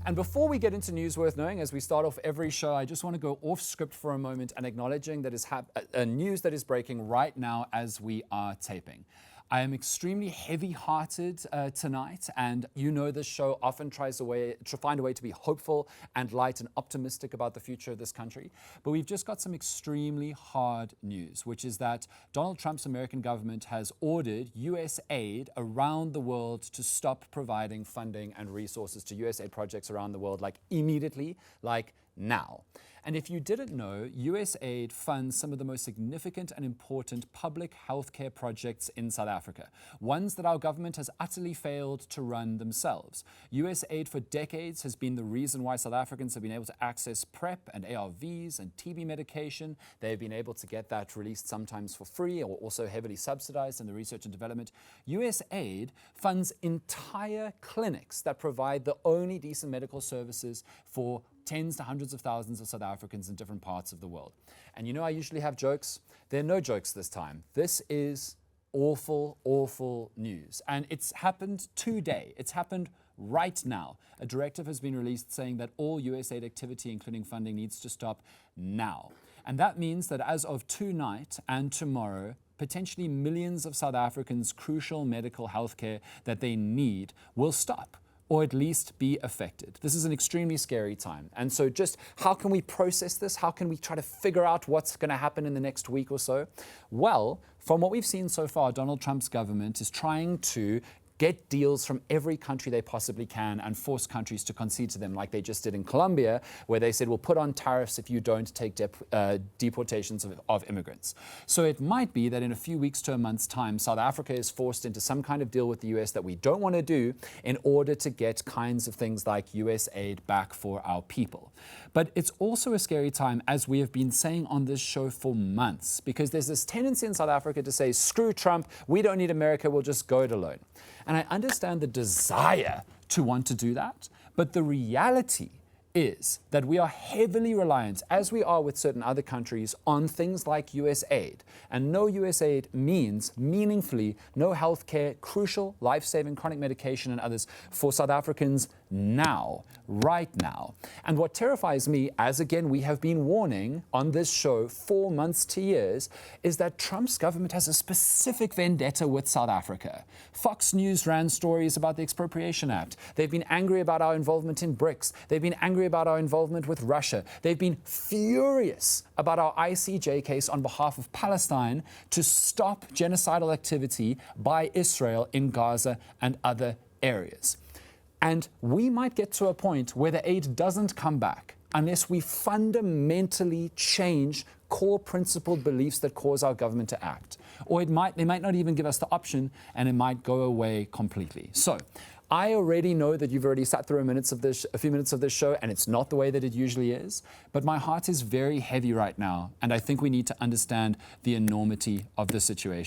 And before we get into news worth knowing, as we start off every show, I just want to go off script for a moment and acknowledging that is news that is breaking right now as we are taping. I am extremely heavy-hearted tonight, and you know this show often tries to find a way to be hopeful and light and optimistic about the future of this country. But we've just got some extremely hard news, which is that Donald Trump's American government has ordered USAid around the world to stop providing funding and resources to USAid projects around the world, like immediately, like now. And if you didn't know, USAid funds some of the most significant and important public healthcare projects in South Africa, ones that our government has utterly failed to run themselves. USAid for decades has been the reason why South Africans have been able to access PrEP and ARVs and TB medication. They've been able to get that released sometimes for free or also heavily subsidized in the research and development. USAid funds entire clinics that provide the only decent medical services for tens to hundreds of thousands of South Africans in different parts of the world. And you know, I usually have jokes. There are no jokes this time. This is awful, awful news. And it's happened today. It's happened right now. A directive has been released saying that all USAID activity, including funding, needs to stop now. And that means that as of tonight and tomorrow, potentially millions of South Africans' crucial medical health care that they need will stop, or at least be affected. This is an extremely scary time. And so just how can we process this? How can we try to figure out what's going to happen in the next week or so? Well, from what we've seen so far, Donald Trump's government is trying to get deals from every country they possibly can and force countries to concede to them, like they just did in Colombia, where they said, we'll put on tariffs if you don't take deportations of immigrants. So it might be that in a few weeks to a month's time, South Africa is forced into some kind of deal with the US that we don't want to do in order to get kinds of things like USAID back for our people. But it's also a scary time, as we have been saying on this show for months, because there's this tendency in South Africa to say, screw Trump, we don't need America, we'll just go it alone. And I understand the desire to want to do that, but the reality is that we are heavily reliant, as we are with certain other countries, on things like USAID. And no USAID means meaningfully no healthcare, crucial, life-saving chronic medication and others for South Africans now, right now. And what terrifies me, as again we have been warning on this show for months to years, is that Trump's government has a specific vendetta with South Africa. Fox News ran stories about the Expropriation Act. They've been angry about our involvement in BRICS. They've been angry about our involvement with Russia. They've been furious about our ICJ case on behalf of Palestine to stop genocidal activity by Israel in Gaza and other areas. And we might get to a point where the aid doesn't come back unless we fundamentally change core principled beliefs that cause our government to act. Or they might not even give us the option, and it might go away completely. So I already know that you've already sat through a few minutes of this show, and it's not the way that it usually is. But my heart is very heavy right now, and I think we need to understand the enormity of the situation.